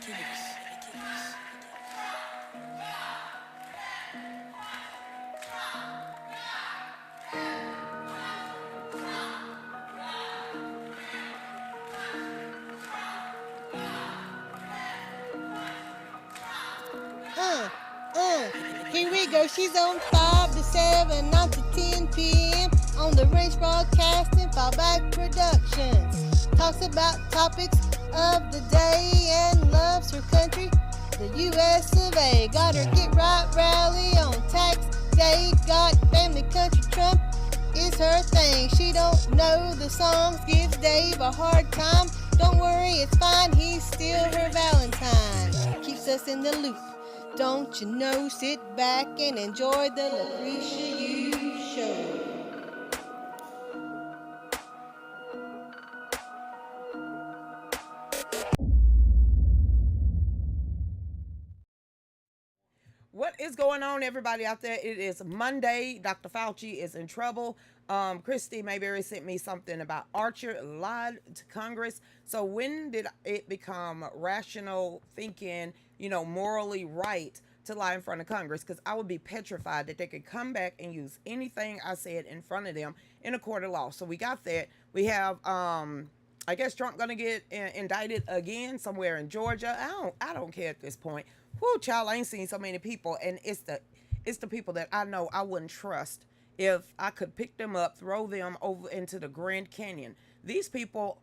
Here we go. She's on 5 to 7, 9 to 10 p.m. on the Range Broadcasting Fallback Productions. Talks about topics of the day and loves her country, the U.S. of A. Got her Get Right rally on tax day. Got family country Trump is her thing. She don't know the songs, gives Dave a hard time. Don't worry, it's fine, he's still her Valentine. Keeps us in the loop. Don't you know, sit back and enjoy the Lucretia Hughes Show. What is going on, everybody out there? It is Monday. Dr. Fauci is in trouble. Christy Mayberry sent me something about Archer lied to Congress. So when did it become rational thinking, morally right to lie in front of Congress? Because I would be petrified that they could come back and use anything I said in front of them in a court of law. So we got that. We have, I guess Trump gonna get indicted again somewhere in Georgia. I don't care at this point. Whoo, child, I ain't seen so many people, and it's the people that I know I wouldn't trust if I could pick them up, throw them over into the Grand Canyon. These people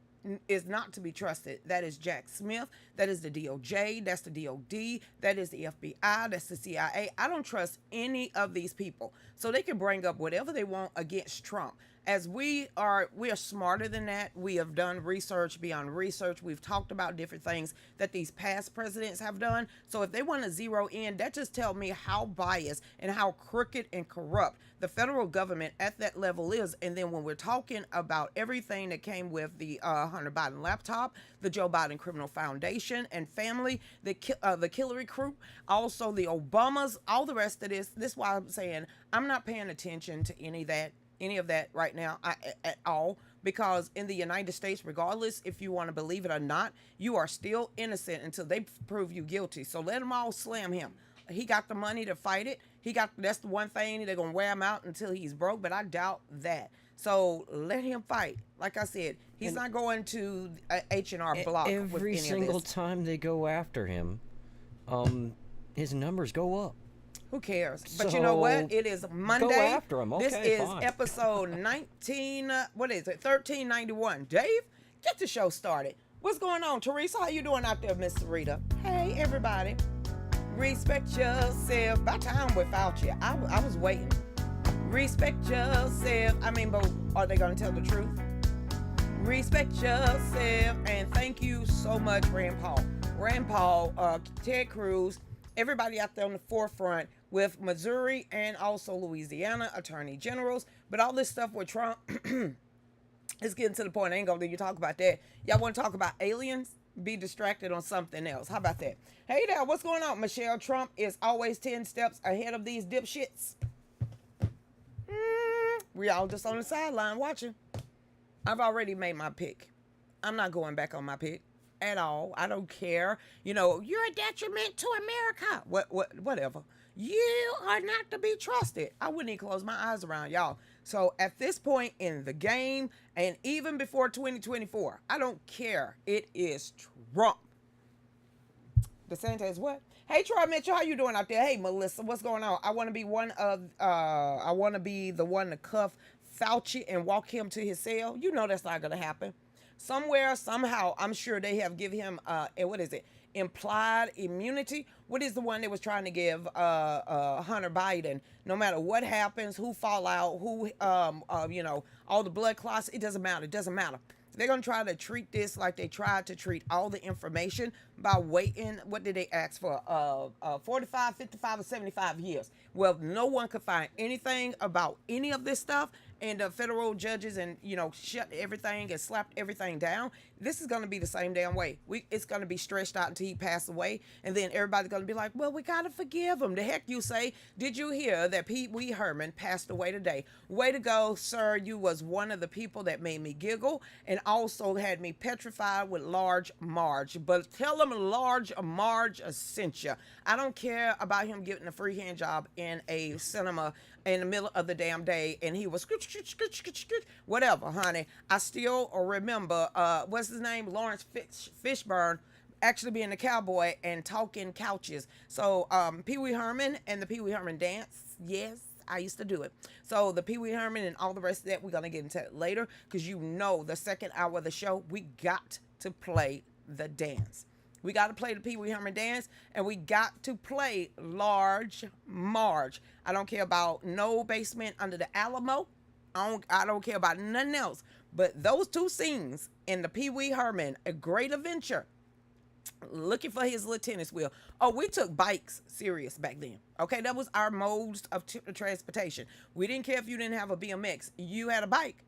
is not to be trusted. That is Jack Smith. That is the DOJ. That's the DOD. That is the FBI. That's the CIA. I don't trust any of these people. So they can bring up whatever they want against Trump. As we are smarter than that. We have done research beyond research. We've talked about different things that these past presidents have done. So if they want to zero in, that just tells me how biased and how crooked and corrupt the federal government at that level is. And then when we're talking about everything that came with the Hunter Biden laptop, the Joe Biden Criminal Foundation and family, the Hillary crew, also the Obamas, all the rest of this is why I'm saying I'm not paying attention to any of that right now at all, because in the United States, regardless if you want to believe it or not, you are still innocent until they prove you guilty. So let them all slam him. He got the money to fight it. That's the one thing, they're going to wear him out until he's broke, but I doubt that. So let him fight. Like I said, he's not going to H&R Block with every any single of this. time they go after him, his numbers go up. Who cares? But you know what? It is Monday. Go after him. Okay, this is fine. episode 1391. Dave, get the show started. What's going on, Teresa? How you doing out there, Miss Rita? Hey, everybody. Respect yourself. About time with Fauci. I was waiting. Respect yourself. But are they going to tell the truth? Respect yourself. And thank you so much, Rand Paul, Ted Cruz, everybody out there on the forefront with Missouri and also Louisiana attorney generals. But all this stuff with Trump, it's getting to the point. I ain't gonna let you talk about that. Y'all want to talk about aliens? Be distracted on something else. How about that? Hey there, what's going on? Michelle, Trump is always 10 steps ahead of these dipshits. We all just on the sideline watching. I've already made my pick. I'm not going back on my pick at all. I don't care. You're a detriment to America. Whatever. You are not to be trusted. I wouldn't even close my eyes around y'all. So at this point in the game, and even before 2024, I don't care. It is Trump. DeSantis, what? Hey, Troy Mitchell, how you doing out there? Hey, Melissa, what's going on? I want to be the one to cuff Fauci and walk him to his cell. You know that's not going to happen. Somewhere, somehow, I'm sure they have given him, implied immunity. What is the one they was trying to give Hunter Biden? No matter what happens, who fall out, who, all the blood clots, it doesn't matter. It doesn't matter. They're going to try to treat this like they tried to treat all the information by waiting. What did they ask for? 45, 55, or 75 years. Well, no one could find anything about any of this stuff. and the federal judges and shut everything and slapped everything down. This is going to be the same damn way. It's going to be stretched out until he passed away, and then everybody's going to be like, well, we got to forgive him. The heck you say? Did you hear that Pee Wee Herman passed away today? Way to go, sir. You was one of the people that made me giggle and also had me petrified with Large Marge. But tell him Large Marge sent you. I don't care about him getting a free hand job in a cinema in the middle of the damn day, and he was whatever, honey. I still remember what's his name, Lawrence Fishburne, actually being a cowboy and talking couches. So Pee Wee Herman and the Pee Wee Herman dance, yes, I used to do it. So the Pee Wee Herman and all the rest of that, we're gonna get into it later, because the second hour of the show, we got to play the dance. We got to play the Pee Wee Herman dance, and we got to play Large Marge. I don't care about no basement under the Alamo. I don't care about nothing else. But those two scenes in the Pee Wee Herman, A Great Adventure, looking for his little tennis wheel. Oh, we took bikes serious back then. Okay, that was our modes of transportation. We didn't care if you didn't have a BMX. You had a bike,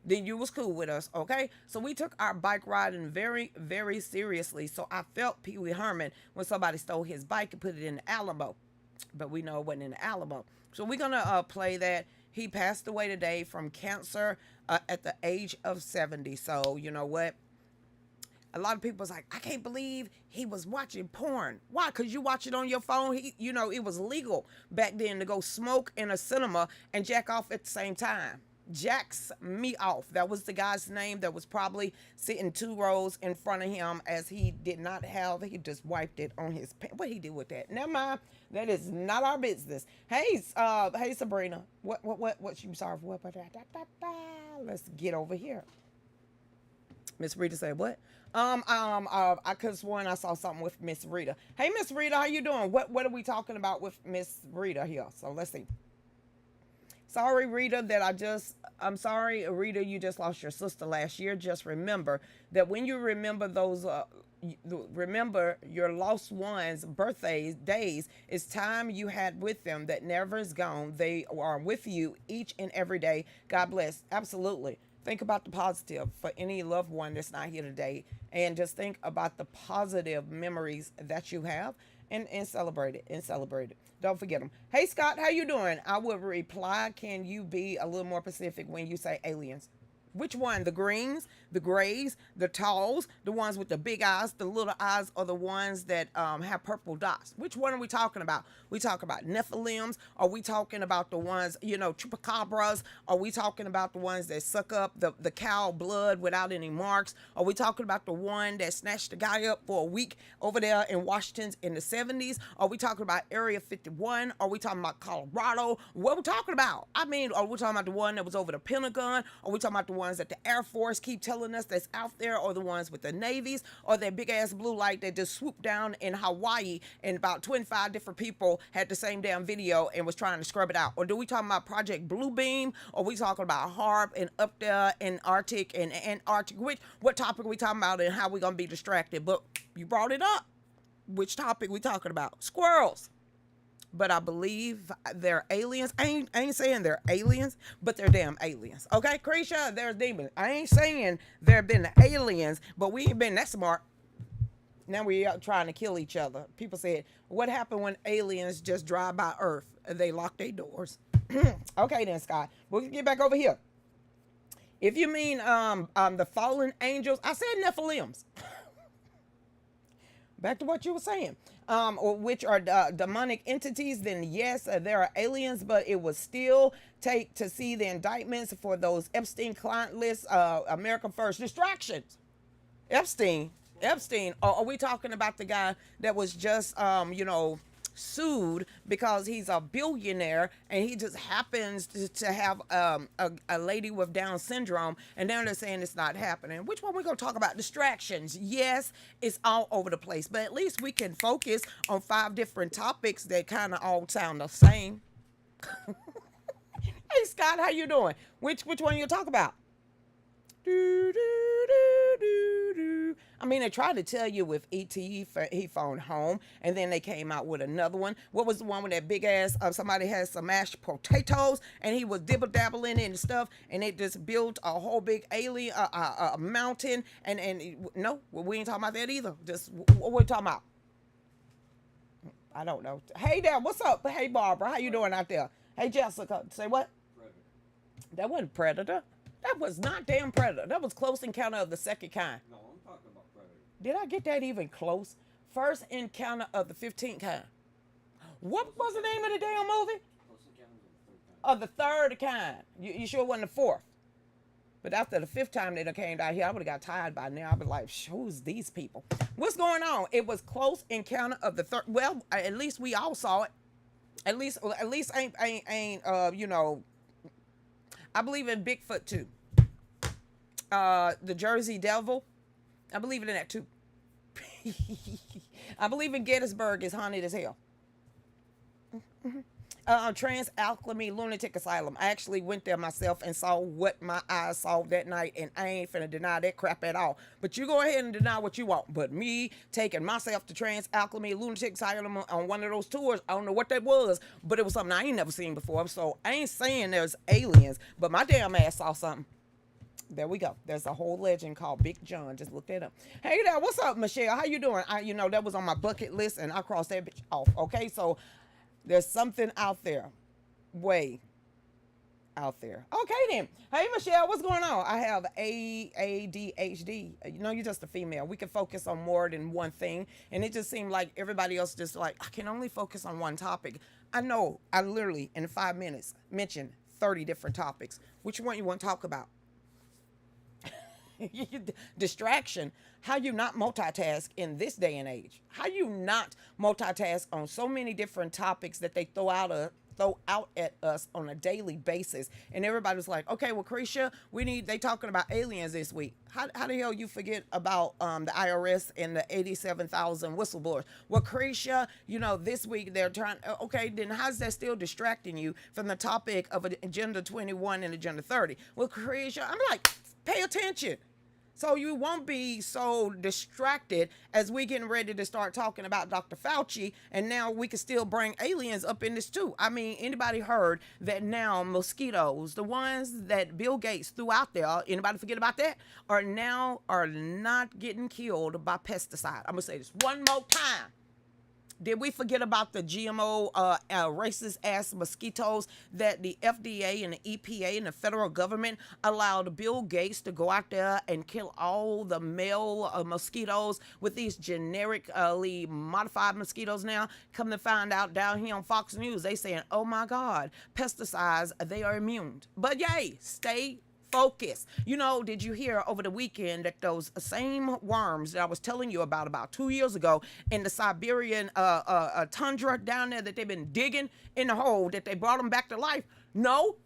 then you was cool with us, okay? So we took our bike riding very, very seriously. So I felt Pee Wee Herman when somebody stole his bike and put it in the Alamo. But we know it wasn't in the Alamo. So we're going to play that. He passed away today from cancer at the age of 70. So you know what? A lot of people was like, I can't believe he was watching porn. Why? Because you watch it on your phone. It was legal back then to go smoke in a cinema and jack off at the same time. Jacks Me Off. That was the guy's name that was probably sitting 2 rows in front of him, as he just wiped it on his pants. What he did with that? Never mind. That is not our business. Hey, Sabrina. What you sorry for? Let's get over here. Miss Rita said what? I could have sworn I saw something with Miss Rita. Hey, Miss Rita, how you doing? What are we talking about with Miss Rita here? So let's see. Sorry, Rita, I'm sorry, Rita, you just lost your sister last year. Just remember that when you remember remember your lost ones' birthdays, days, it's time you had with them that never is gone. They are with you each and every day. God bless. Absolutely. Think about the positive for any loved one that's not here today, and just think about the positive memories that you have, and celebrate it. Don't forget them. Hey, Scott, how you doing? I will reply, can you be a little more specific when you say aliens? Which one? The greens, the grays, the talls, the ones with the big eyes, the little eyes, or the ones that have purple dots? Which one are we talking about? We talking about Nephilims? Are we talking about the ones, chupacabras? Are we talking about the ones that suck up the cow blood without any marks? Are we talking about the one that snatched the guy up for a week over there in Washington in the 70s? Are we talking about Area 51? Are we talking about Colorado? What are we talking about? I mean, are we talking about the one that was over the Pentagon? Are we talking about the one that the Air Force keep telling us that's out there, or the ones with the navies, or that big ass blue light that just swooped down in Hawaii and about 25 different people had the same damn video and was trying to scrub it out? Or do we talking about Project Blue Beam? Or we talking about HARP and up there in Arctic and Antarctic? What topic are we talking about, and how we gonna be distracted? But you brought it up. Which topic we talking about? Squirrels. But I believe they're aliens. I ain't saying they're aliens, but they're damn aliens. Okay, Krisha, they're demons. I ain't saying they've been aliens, but we ain't been that smart. Now we are trying to kill each other. People said, what happened when aliens just drive by Earth and they lock their doors? Okay then, Scott. We'll get back over here. If you mean the fallen angels, I said Nephilims. Back to what you were saying, or which are demonic entities, then yes, there are aliens, but it would still take to see the indictments for those Epstein client lists, America First distractions. Epstein, or are we talking about the guy that was just, sued because he's a billionaire and he just happens to have a lady with Down syndrome, and now they're saying it's not happening? Which one we gonna talk about? Distractions. Yes, it's all over the place, but at least we can focus on 5 different topics that kind of all sound the same. Hey Scott, how you doing? Which one you talk about? Do, do, do, do, do. I mean, they tried to tell you with E.T. he phoned home, and then they came out with another one. What was the one with that big ass? Somebody had some mashed potatoes, and he was dibble dabbling in stuff, and it just built a whole big alien mountain. And no, we ain't talking about that either. Just what we talking about? I don't know. Hey there, what's up? Hey Barbara, how you doing out there? Hey Jessica, say what? Predator. That wasn't Predator. That was not damn Predator. That was Close Encounter of the Second Kind. No, I'm talking about Predator. Did I get that even close? First Encounter of the 15th Kind. What was the name of the damn movie? Close Encounters of the Third Kind. Of the third kind. You sure it wasn't the fourth? But after the fifth time they done came down here, I would have got tired by now. I'd be like, who's these people? What's going on? It was Close Encounter of the Third. Well, at least we all saw it. At least ain't you know. I believe in Bigfoot too. The Jersey Devil. I believe in that too. I believe in Gettysburg is haunted as hell. Trans-Alchemy Lunatic Asylum. I actually went there myself and saw what my eyes saw that night, and I ain't finna deny that crap at all. But you go ahead and deny what you want. But me taking myself to Trans-Alchemy Lunatic Asylum on one of those tours, I don't know what that was, but it was something I ain't never seen before. So I ain't saying there's aliens, but my damn ass saw something. There we go. There's a whole legend called Big John. Just look that up. Hey there, what's up, Michelle? How you doing? You know, that was on my bucket list, and I crossed that bitch off. Okay, so there's something out there. Way out there. Okay then. Hey Michelle, what's going on? I have ADHD. You know, you're just a female. We can focus on more than one thing. And it just seemed like everybody else just like, I can only focus on one topic. I know I literally in 5 minutes mentioned 30 different topics. Which one you want to talk about? Distraction. How you not multitask in this day and age? How you not multitask on so many different topics that they throw out at us on a daily basis? And everybody's like, okay, well, Lucretia, they talking about aliens this week. How the hell you forget about the IRS and the 87,000 whistleblowers? Well, Lucretia, you know, this week they're trying, okay, then how's that still distracting you from the topic of Agenda 21 and Agenda 30? Well, Lucretia, I'm like, pay attention. So you won't be so distracted as we getting ready to start talking about Dr. Fauci, and now we can still bring aliens up in this too. I mean, anybody heard that now mosquitoes, the ones that Bill Gates threw out there, anybody forget about that, are not getting killed by pesticide? I'm gonna say this one more time. Did we forget about the GMO racist ass mosquitoes that the FDA and the EPA and the federal government allowed Bill Gates to go out there and kill all the male mosquitoes with these generically modified mosquitoes now? Come to find out down here on Fox News, they saying, oh my God, pesticides, they are immune. But yay, stay focus. You know, did you hear over the weekend that those same worms that I was telling you about 2 years ago in the Siberian tundra down there that they've been digging in the hole, that they brought them back to life? No,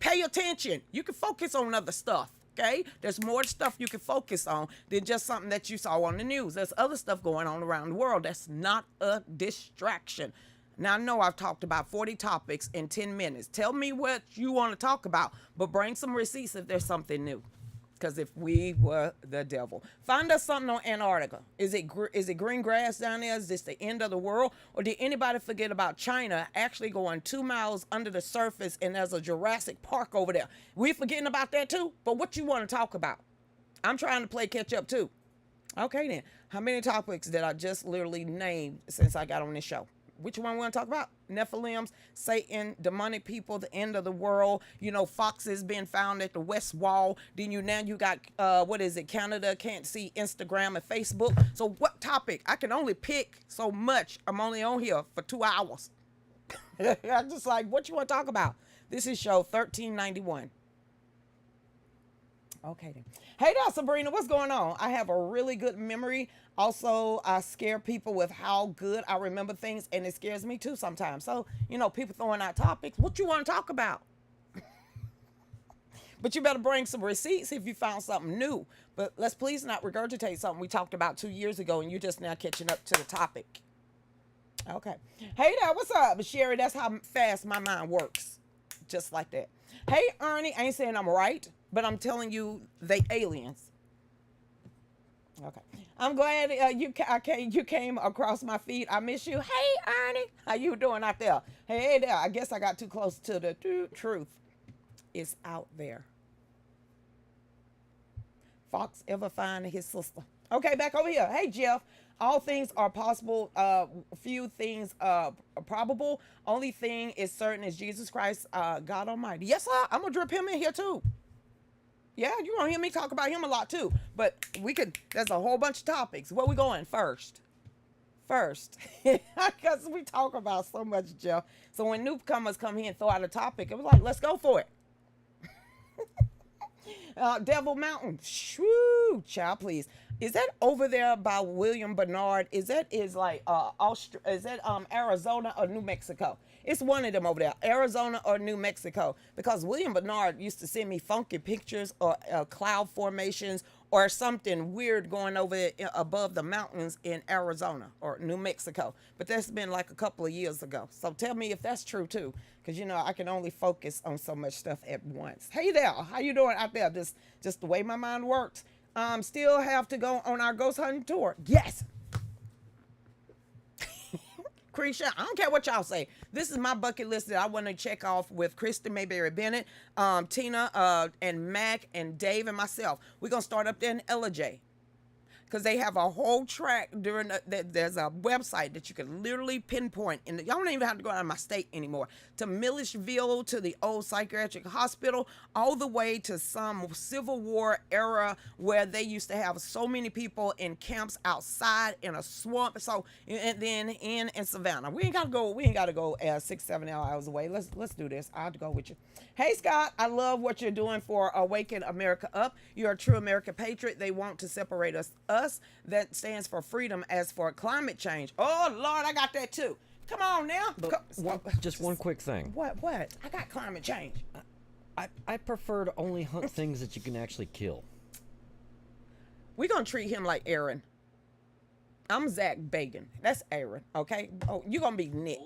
pay attention. You can focus on other stuff. Okay, there's more stuff you can focus on than just something that you saw on the news. There's other stuff going on around the world that's not a distraction. Now, I know I've talked about 40 topics in 10 minutes. Tell me what you want to talk about, but bring some receipts if there's something new. Because if we were the devil. Find us something on Antarctica. Is it green grass down there? Is this the end of the world? Or did anybody forget about China actually going 2 miles under the surface and there's a Jurassic Park over there? We forgetting about that too? But what you want to talk about? I'm trying to play catch up too. Okay then. How many topics did I just literally name since I got on this show? Which one we want to talk about? Nephilims, Satan, demonic people, the end of the world. You know, foxes being found at the West Wall. Then you got, Canada can't see Instagram and Facebook. So what topic? I can only pick so much. I'm only on here for 2 hours. I'm just like, what you want to talk about? This is show 1391. Okay then. Hey there, Sabrina, what's going on? I have a really good memory. Also, I scare people with how good I remember things, and it scares me too sometimes. So, you know, people throwing out topics. What you want to talk about? But you better bring some receipts if you found something new. But let's please not regurgitate something we talked about 2 years ago, and you're just now catching up to the topic. Okay. Hey there, what's up, Sherry? That's how fast my mind works. Just like that. Hey, Ernie, I ain't saying I'm right. but I'm telling you, they aliens. Okay. I'm glad you came across my feed. I miss you. Hey, Ernie. How you doing out there? Hey there. I guess I got too close to the truth. It's out there. Fox ever find his sister? Okay, back over here. Hey, Jeff. All things are possible. Few things probable. Only thing is certain is Jesus Christ, God Almighty. Yes, sir. I'm gonna drip him in here too. Yeah, you're gonna hear me talk about him a lot too. But we could. There's a whole bunch of topics. Where we going first? First, because we talk about so much, Jeff. So when newcomers come here and throw out a topic, it was like, let's go for it. Devil Mountain, shoo, child, please. Is that over there by William Bernard? Is that Arizona or New Mexico? It's one of them over there, Arizona or New Mexico, because William Bernard used to send me funky pictures or cloud formations or something weird going over there above the mountains in Arizona or New Mexico. But that's been like a couple of years ago. So tell me if that's true too, because I can only focus on so much stuff at once. Hey there, how you doing out there? Just the way my mind works. Still have to go on our ghost hunting tour. Yes. Creesha, I don't care what y'all say. This is my bucket list that I want to check off with Kristen Mayberry Bennett, Tina, and Mac, and Dave, and myself. We're going to start up there in LJ. Because they have a whole track there's a website that you can literally pinpoint. And y'all don't even have to go out of my state anymore. To Milledgeville, to the old psychiatric hospital, all the way to some Civil War era where they used to have so many people in camps outside in a swamp. So, and then in Savannah. We ain't got to go 6-7 hours away. Let's do this. I'll have to go with you. Hey, Scott, I love what you're doing for Awaken America Up. You're a true American patriot. They want to separate us. That stands for freedom. As for climate change, oh Lord, I got that too. Come on now. Just one quick thing. What? I got climate change. I prefer to only hunt things that you can actually kill. We're gonna treat him like Aaron. I'm Zach Bagan. That's Aaron. Okay. Oh, you're gonna be Nick.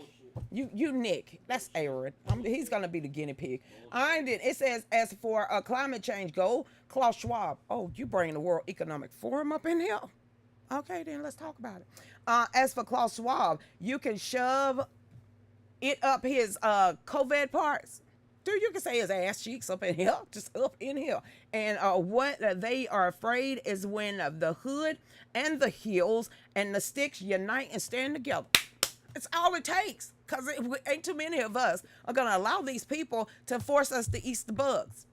You Nick. That's Aaron. He's gonna be the guinea pig. It says, as for a climate change goal, Klaus Schwab. Oh, you bringing the World Economic Forum up in here? Okay, then let's talk about it. As for Klaus Schwab, you can shove it up his COVID parts. Dude, you can say his ass cheeks up in here, just up in here. And what they are afraid is when the hood and the heels and the sticks unite and stand together. It's all it takes, because ain't too many of us are going to allow these people to force us to eat the bugs.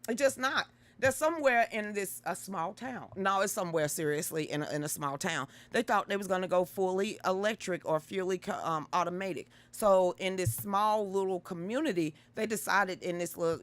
It's just not. They're somewhere in this small town. No, it's somewhere seriously in a small town. They thought they was going to go fully electric or fully automatic. So in this small little community, they decided in this little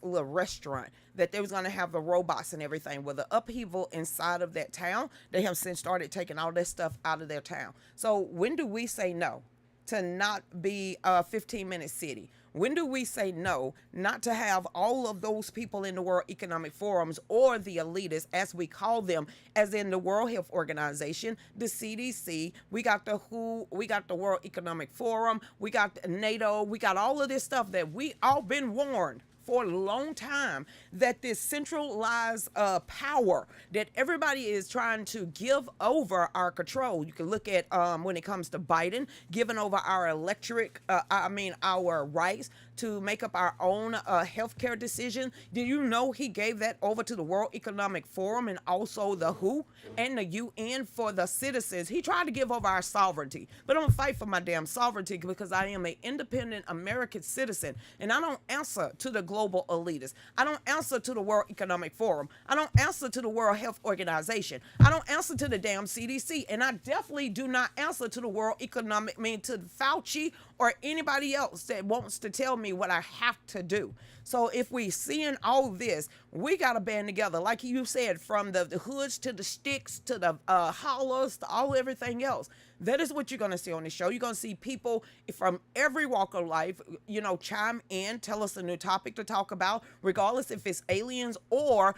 restaurant that they was going to have the robots and everything. With the upheaval inside of that town, they have since started taking all that stuff out of their town. So when do we say no to not be a 15-minute city? When do we say no not to have all of those people in the World Economic Forums, or the elitists, as we call them, as in the World Health Organization, the CDC, we got the WHO, we got the World Economic Forum, we got NATO, we got all of this stuff that we all been warned for a long time that this centralized power that everybody is trying to give over our control. You can look at when it comes to Biden giving over our our rights to make up our own healthcare decision. Do you know he gave that over to the World Economic Forum and also the WHO and the UN for the citizens? He tried to give over our sovereignty, but I don't fight for my damn sovereignty because I am an independent American citizen, and I don't answer to the global elitists. I don't answer to the World Economic Forum. I don't answer to the World Health Organization. I don't answer to the damn CDC, and I definitely do not answer to the to Fauci or anybody else that wants to tell me what I have to do. So if we seeing all this, we got to band together. Like you said, from the hoods to the sticks to the hollers to everything else. That is what you're going to see on the show. You're going to see people from every walk of life, chime in, tell us a new topic to talk about, regardless if it's aliens or,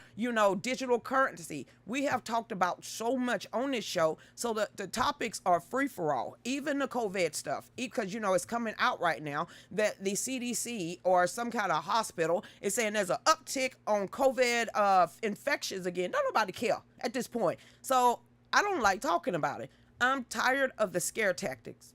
digital currency. We have talked about so much on this show, so the topics are free for all, even the COVID stuff, because, it's coming out right now that the CDC or some kind of hospital hospital is saying there's an uptick on COVID infections again. Don't nobody care at this point. So I don't like talking about it. I'm tired of the scare tactics.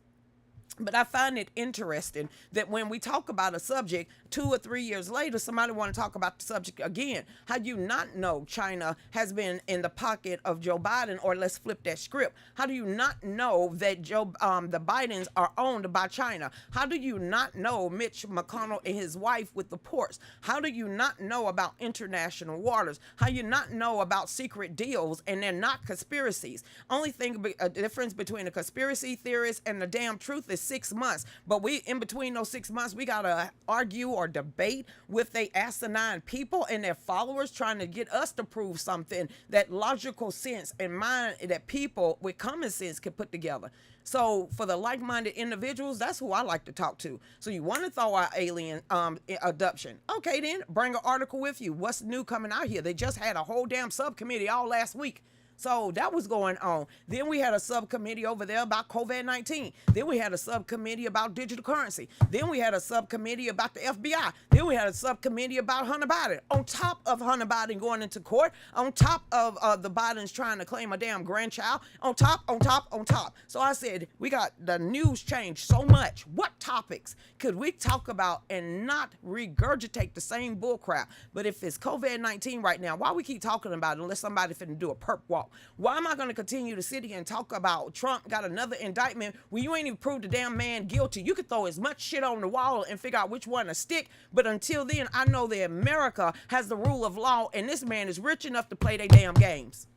But I find it interesting that when we talk about a subject, 2 or 3 years later, somebody want to talk about the subject again. How do you not know China has been in the pocket of Joe Biden? Or let's flip that script. How do you not know that the Bidens are owned by China? How do you not know Mitch McConnell and his wife with the ports? How do you not know about international waters? How do you not know about secret deals and they're not conspiracies? Only thing, a difference between a conspiracy theorist and the damn truth is 6 months. But we, in between those 6 months, we got to argue or debate with they asinine people and their followers trying to get us to prove something that logical sense and mind that people with common sense can put together. So for the like-minded individuals, that's who I like to talk to. So you want to throw out alien abduction. Okay, then bring an article with you. What's new coming out here? They just had a whole damn subcommittee all last week. So that was going on. Then we had a subcommittee over there about COVID-19. Then we had a subcommittee about digital currency. Then we had a subcommittee about the FBI. Then we had a subcommittee about Hunter Biden. On top of Hunter Biden going into court, on top of the Bidens trying to claim a damn grandchild, on top. So I said, we got the news changed so much. What topics could we talk about and not regurgitate the same bullcrap? But if it's COVID-19 right now, why we keep talking about it unless somebody finna do a perp walk? Why am I going to continue to sit here and talk about Trump got another indictment when you ain't even proved the damn man guilty? You could throw as much shit on the wall and figure out which one to stick. But until then, I know that America has the rule of law and this man is rich enough to play their damn games.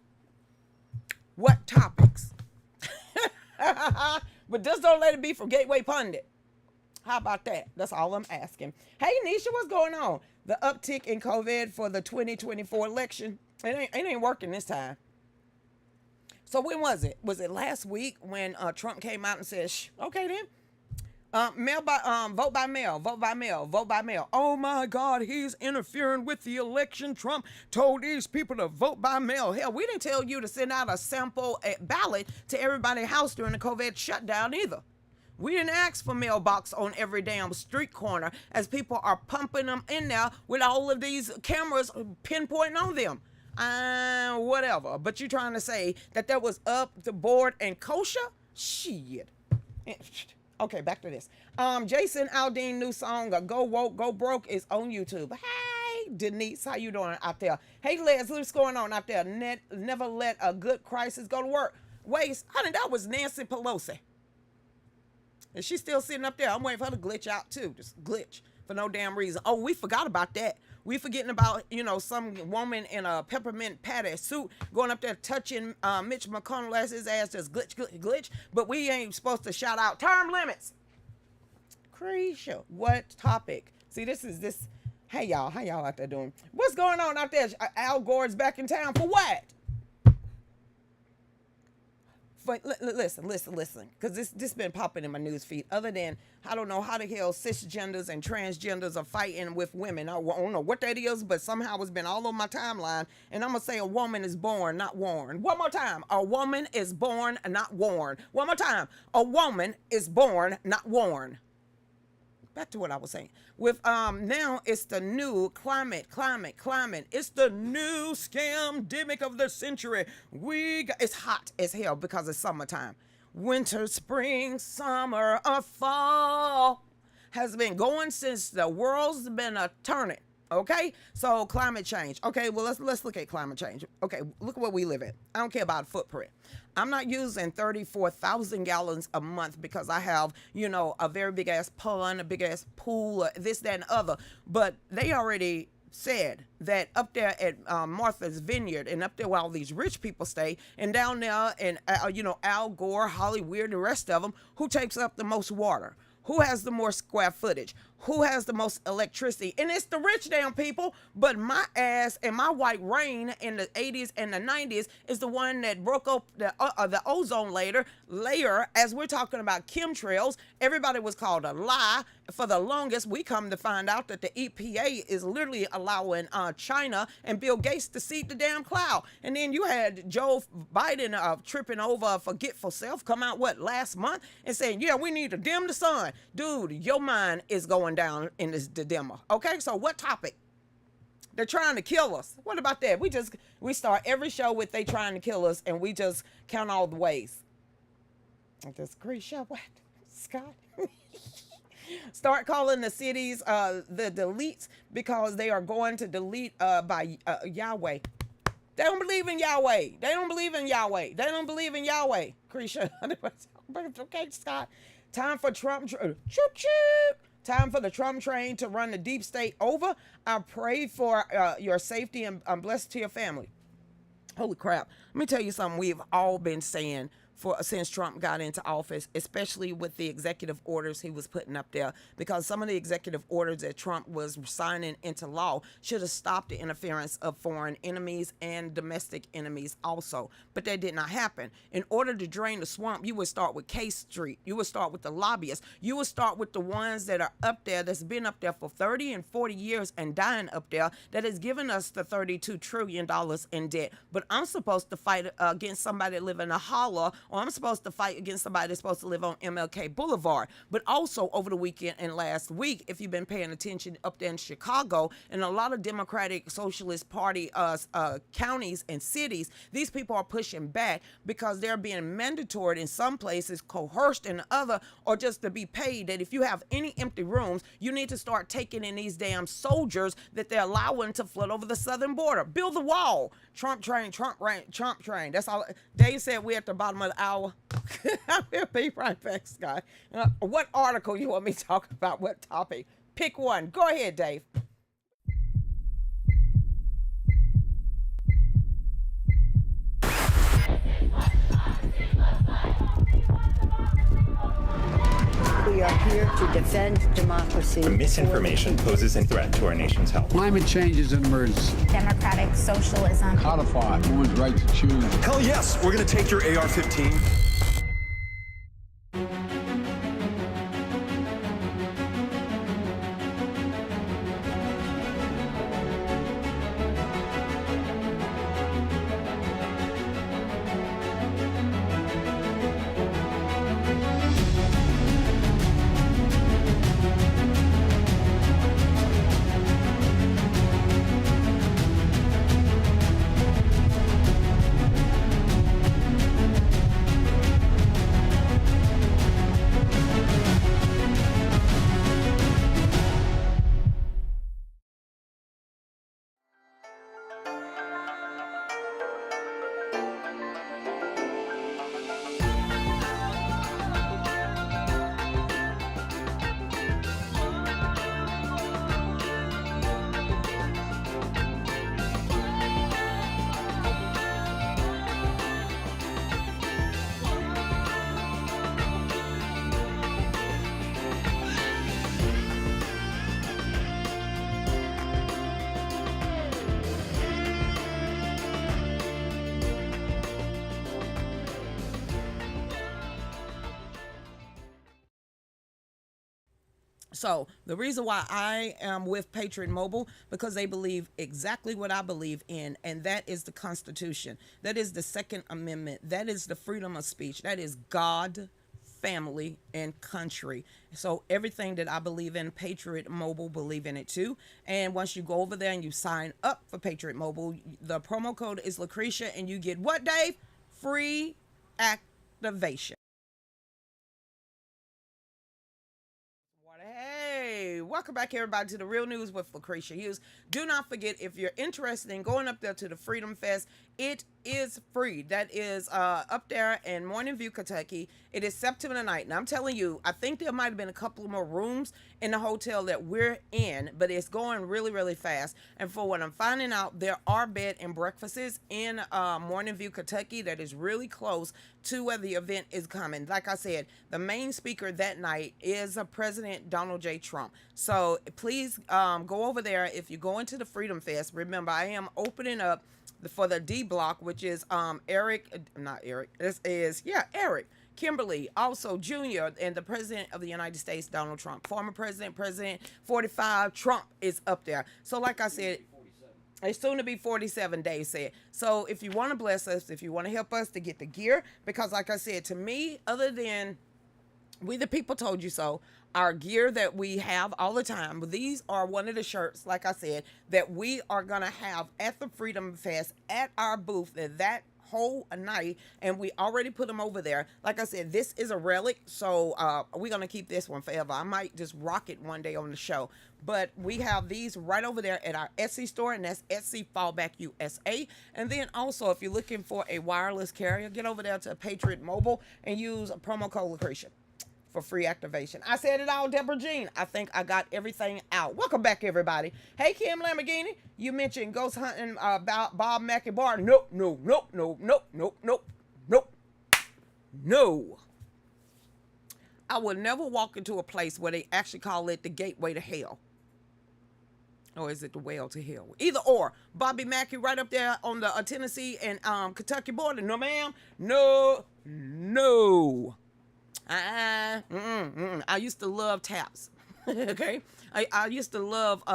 What topics? But just don't let it be from Gateway Pundit. How about that? That's all I'm asking. Hey, Nisha, what's going on? The uptick in COVID for the 2024 election, it ain't working this time. So when was it? Was it last week when Trump came out and said, okay then, vote by mail, vote by mail, vote by mail. Oh my God, he's interfering with the election. Trump told these people to vote by mail. Hell, we didn't tell you to send out a sample ballot to everybody's house during the COVID shutdown either. We didn't ask for mailbox on every damn street corner as people are pumping them in there with all of these cameras pinpointing on them. Whatever. But you trying to say that was up the board and kosher? Shit. Okay, back to this. Jason Aldean new song, Go Woke, Go Broke, is on YouTube. Hey, Denise, how you doing out there? Hey, Les, what's going on out there? Never let a good crisis go to work. Wait, honey, that was Nancy Pelosi. And she's still sitting up there. I'm waiting for her to glitch out, too. Just glitch for no damn reason. Oh, we forgot about that. We forgetting about, some woman in a peppermint patty suit going up there touching Mitch McConnell as his ass just glitch, glitch, glitch. But we ain't supposed to shout out term limits. Crazy. What topic? See, this. Hey, y'all. How y'all out there doing? What's going on out there? Al Gore's back in town for what? Listen, because this been popping in my news feed. Other than, I don't know how the hell cisgenders and transgenders are fighting with women. I don't know what that is, but somehow it's been all over my timeline. And I'm going to say a woman is born, not worn. One more time. A woman is born, not worn. One more time. A woman is born, not worn. Back to what I was saying. With now it's the new climate. It's the new scamdemic of the century. It's hot as hell because it's summertime. Winter, spring, summer, or fall has been going since the world's been a turning. Okay, so climate change. Okay, well let's look at climate change. Okay, look where we live in. I don't care about footprint. I'm not using 34,000 gallons a month because I have, a very big ass pond, a big ass pool, this, that, and other. But they already said that up there at Martha's Vineyard and up there where all these rich people stay, and down there and Al Gore, Hollywood, the rest of them, who takes up the most water? Who has the more square footage? Who has the most electricity? And it's the rich damn people. But my ass and my white rain in the 80s and the 90s is the one that broke up the ozone layer. As we're talking about chemtrails, everybody was called a lie. For the longest, we come to find out that the EPA is literally allowing China and Bill Gates to seed the damn cloud. And then you had Joe Biden tripping over a forgetful self come out, last month and saying, yeah, we need to dim the sun. Dude, your mind is going going down in this dilemma. Okay, so what topic? They're trying to kill us. What about that? We start every show with they trying to kill us, and we just count all the ways. That's a great show. What, Scott? Start calling the cities the deletes because they are going to delete by Yahweh. They don't believe in Yahweh. They don't believe in Yahweh. They don't believe in Yahweh. Krisha. Okay, Scott. Time for Trump. Choop, choop. Time for the Trump train to run the deep state over. I pray for your safety and I'm blessed to your family. Holy crap. Let me tell you something we've all been saying since Trump got into office, especially with the executive orders he was putting up there, because some of the executive orders that Trump was signing into law should have stopped the interference of foreign enemies and domestic enemies also. But that did not happen. In order to drain the swamp, you would start with K Street. You would start with the lobbyists. You would start with the ones that are up there, that's been up there for 30 and 40 years and dying up there, that has given us the $32 trillion in debt. But I'm supposed to fight against somebody that live in a holler, or I'm supposed to fight against somebody that's supposed to live on MLK Boulevard. But also over the weekend and last week, if you've been paying attention up there in Chicago, and a lot of Democratic Socialist Party counties and cities, these people are pushing back because they're being mandatory in some places, coerced in other, or just to be paid that if you have any empty rooms, you need to start taking in these damn soldiers that they're allowing to flood over the southern border. Build the wall. Trump train, Trump train. That's all. Dave said we're at the bottom of the hour. I'll be right back, Scott. What article you want me to talk about? What topic? Pick one. Go ahead, Dave. We are here to defend democracy. Misinformation poses a threat to our nation's health. Climate change is an emergency. Democratic socialism. Codify women's right to choose. Hell yes, we're going to take your AR-15. So the reason why I am with Patriot Mobile, because they believe exactly what I believe in, and that is the Constitution. That is the Second Amendment. That is the freedom of speech. That is God, family, and country. So everything that I believe in, Patriot Mobile believe in it too. And once you go over there and you sign up for Patriot Mobile, the promo code is Lucretia, and you get what, Dave? Free activation. Hey, welcome back everybody to the Real News with Lucretia Hughes. Do not forget, if you're interested in going up there to the Freedom Fest, it is free. That is up there in Morning View, Kentucky. It is September the 9th. And I'm telling you, I think there might have been a couple more rooms in the hotel that we're in, but it's going really, really fast. And for what I'm finding out, there are bed and breakfasts in Morning View, Kentucky that is really close to where the event is coming. Like I said, the main speaker that night is President Donald J. Trump. So please go over there. If you go into the Freedom Fest, remember I am opening up for the D block, which is Eric, Kimberly, also Jr., and the President of the United States, Donald Trump. Former President 45, Trump is up there. So like I said, it's soon to be 47, Dave said. So if you want to bless us, if you want to help us to get the gear, because like I said, to me, other than We the People Told You So, our gear that we have all the time. These are one of the shirts, like I said, that we are going to have at the Freedom Fest at our booth that whole night, and we already put them over there. Like I said, this is a relic, so we're going to keep this one forever. I might just rock it one day on the show. But we have these right over there at our Etsy store, and that's Etsy Fallback USA. And then also, if you're looking for a wireless carrier, get over there to Patriot Mobile and use a promo code Lucretia for free activation. I said it all, Deborah Jean. I think I got everything out. Welcome back, everybody. Hey, Kim Lamborghini, you mentioned ghost hunting about Bob Mackey Bar. Nope. No. I would never walk into a place where they actually call it the gateway to hell. Or is it the well to hell? Either or. Bobby Mackey right up there on the Tennessee and Kentucky border. No, ma'am. No. I used to love taps. Okay. I used to love,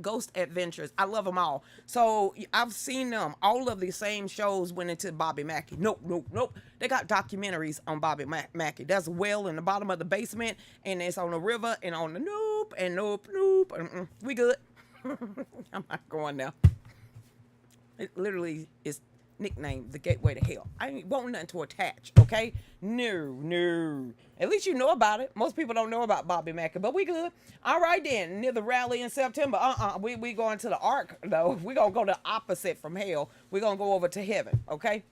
ghost adventures. I love them all. So I've seen them. All of the same shows went into Bobby Mackey. Nope. They got documentaries on Bobby Mackey. There's a well in the bottom of the basement, and it's on the river, and on the nope. We good. I'm not going now. It literally is nicknamed the gateway to hell. I ain't want nothing to attach, okay? No. At least you know about it. Most people don't know about Bobby Mackey, but we good. All right then, near the rally in September. We going to the Ark, though. We gonna go the opposite from hell. We gonna go over to heaven, okay?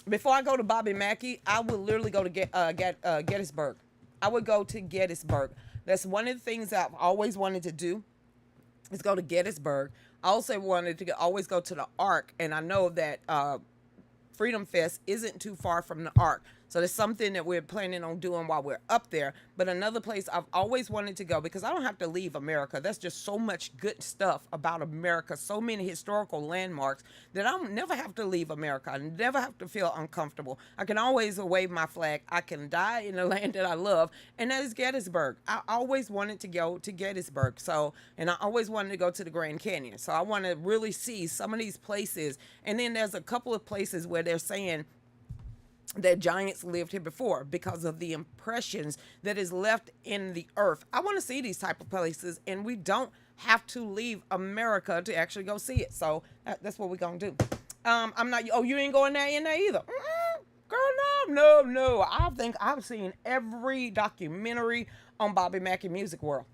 Before I go to Bobby Mackey, I would literally go to Gettysburg. I would go to Gettysburg. That's one of the things I've always wanted to do, is go to Gettysburg. I also wanted to always go to the Ark, and I know that Freedom Fest isn't too far from the Ark. So there's something that we're planning on doing while we're up there. But another place I've always wanted to go, because I don't have to leave America. That's just so much good stuff about America, so many historical landmarks, that I don't never have to leave America. I never have to feel uncomfortable. I can always wave my flag. I can die in the land that I love, and that is Gettysburg. I always wanted to go to Gettysburg. So, and I always wanted to go to the Grand Canyon. So I want to really see some of these places. And then there's a couple of places where they're saying that giants lived here before because of the impressions that is left in the earth. I want to see these type of places, and we don't have to leave America to actually go see it. So that's what we're going to do. I'm not, you ain't going there in there either. Girl, no. I think I've seen every documentary on Bobby Mackey Music World.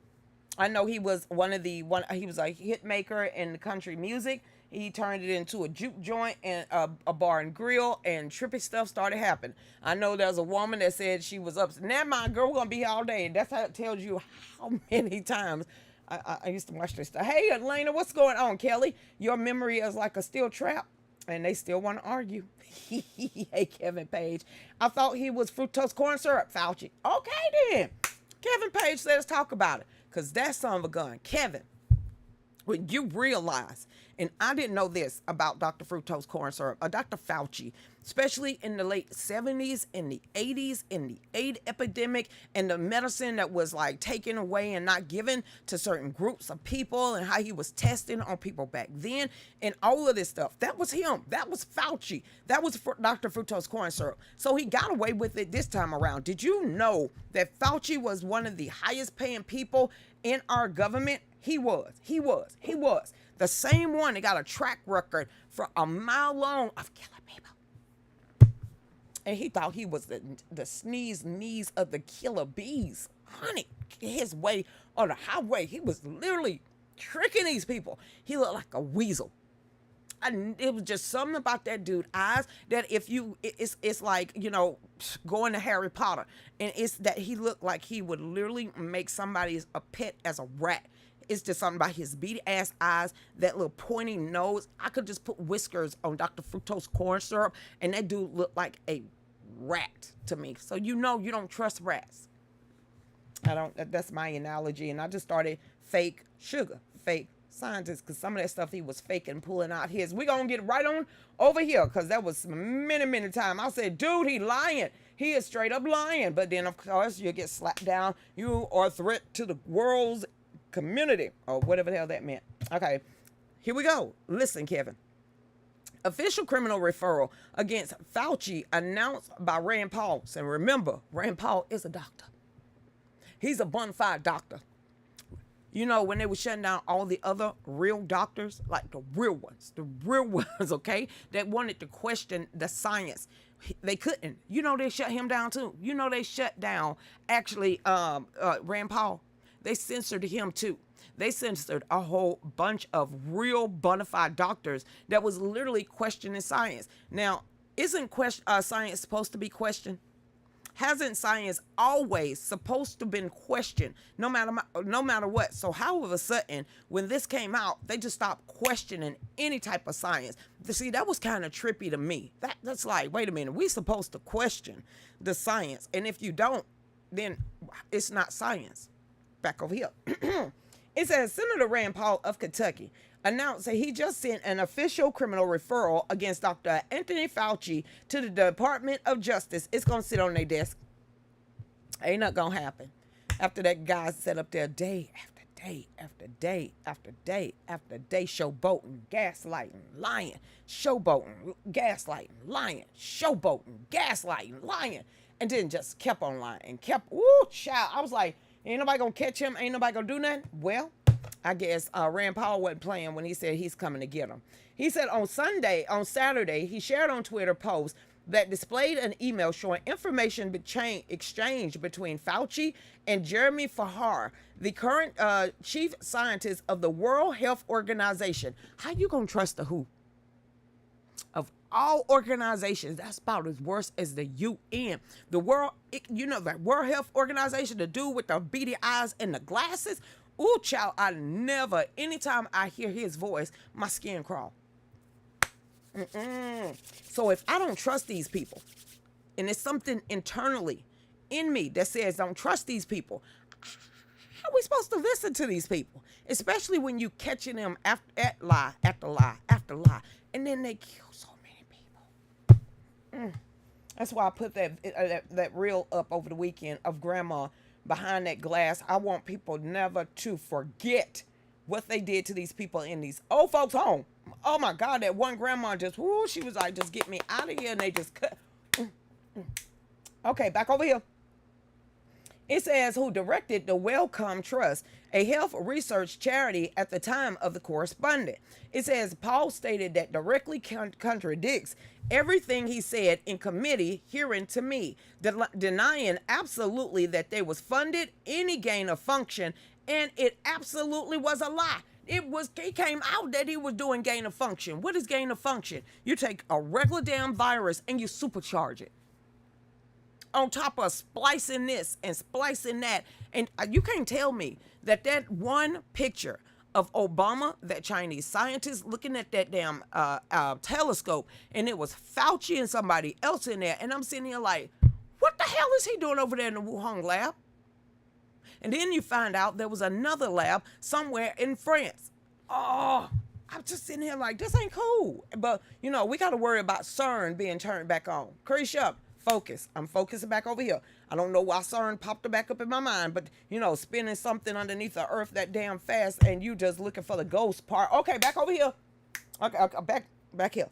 I know he was he was a hit maker in the country music. He turned it into a juke joint and a bar and grill, and trippy stuff started happening. I know there's a woman that said she was up. Never mind, girl, we're going to be here all day. And that's how it tells you how many times I used to watch this stuff. Hey, Elena, what's going on, Kelly? Your memory is like a steel trap, and they still want to argue. Hey, Kevin Page. I thought he was fructose corn syrup, Fauci. Okay, then. Kevin Page said, let's talk about it, because that son of a gun. Kevin, when you realize, and I didn't know this about Dr. Fructose corn syrup, Dr. Fauci, especially in the late 70s, in the 80s, in the AIDS epidemic, and the medicine that was like taken away and not given to certain groups of people, and how he was testing on people back then, and all of this stuff. That was him. That was Fauci. That was Dr. Fructose corn syrup. So he got away with it this time around. Did you know that Fauci was one of the highest paying people in our government? He was. The same one that got a track record for a mile long of killing people. And he thought he was the sneeze knees of the killer bees. Honey, his way on the highway, he was literally tricking these people. He looked like a weasel. And it was just something about that dude's eyes that it's like, going to Harry Potter. And it's that he looked like he would literally make somebody's a pet as a rat. It's just something about his beady ass eyes, that little pointy nose. I could just put whiskers on Dr. Fructose corn syrup, and that dude looked like a rat to me. So you don't trust rats. That's my analogy. And I just started fake sugar, fake scientists, because some of that stuff he was faking, pulling out his. We're going to get right on over here, because that was many times. I said, dude, he lying. He is straight up lying. But then, of course, you get slapped down. You are a threat to the world's community, or whatever the hell that meant. Okay, here we go. Listen, Kevin. Official criminal referral against Fauci announced by Rand Paul. So remember, Rand Paul is a doctor. He's a bona fide doctor. You know, when they were shutting down all the other real doctors, like the real ones, okay, that wanted to question the science, they couldn't. You know, they shut him down too. You know, they shut down actually Rand Paul. They censored him too. They censored a whole bunch of real bona fide doctors that was literally questioning science. Now, isn't science supposed to be questioned? Hasn't science always supposed to been questioned, no matter what? So how all of a sudden, when this came out, they just stopped questioning any type of science? See, that was kind of trippy to me. That's like, wait a minute, we supposed to question the science, and if you don't, then it's not science. Back over here. It says Senator Rand Paul of Kentucky announced that he just sent an official criminal referral against Dr. Anthony Fauci to the Department of Justice. It's going to sit on their desk. Ain't nothing going to happen. After that guy sat up there day after day after day after day after day, showboating, gaslighting, lying, showboating, gaslighting, lying, showboating, gaslighting, lying, and then just kept on lying and kept, child. I was like, ain't nobody going to catch him. Ain't nobody going to do nothing. Well, I guess Rand Paul wasn't playing when he said he's coming to get him. He said on Saturday, he shared on Twitter post that displayed an email showing information exchanged between Fauci and Jeremy Fahar, the current chief scientist of the World Health Organization. How you gonna trust the WHO? Of all organizations, that's about as worse as the UN. The the World Health Organization, the dude with the beady eyes and the glasses. Ooh, child, anytime I hear his voice, my skin crawl. So if I don't trust these people, and it's something internally in me that says don't trust these people, how are we supposed to listen to these people? Especially when you catching them at lie after lie after lie, and then they kill so many people. That's why I put that reel up over the weekend of grandma behind that glass. I want people never to forget what they did to these people in these old folks' home. Oh my God, that one grandma just, she was like, just get me out of here, and they just cut. Okay, back over here. It says who directed the Wellcome Trust, a health research charity at the time of the correspondence. It says Paul stated that directly contradicts everything he said in committee hearing to me, denying absolutely that they was funded any gain of function, and it absolutely was a lie. He came out that he was doing gain of function. What is gain of function? You take a regular damn virus and you supercharge it. On top of splicing this and splicing that. And you can't tell me that one picture of Obama, that Chinese scientist, looking at that damn telescope, and it was Fauci and somebody else in there, and I'm sitting here like, what the hell is he doing over there in the Wuhan lab? And then you find out there was another lab somewhere in France. Oh, I'm just sitting here like, this ain't cool. But, we got to worry about CERN being turned back on. Lucretia, focus. I'm focusing back over here. I don't know why CERN popped back up in my mind, but, spinning something underneath the earth that damn fast, and you just looking for the ghost part. Okay, back over here. Okay, back here.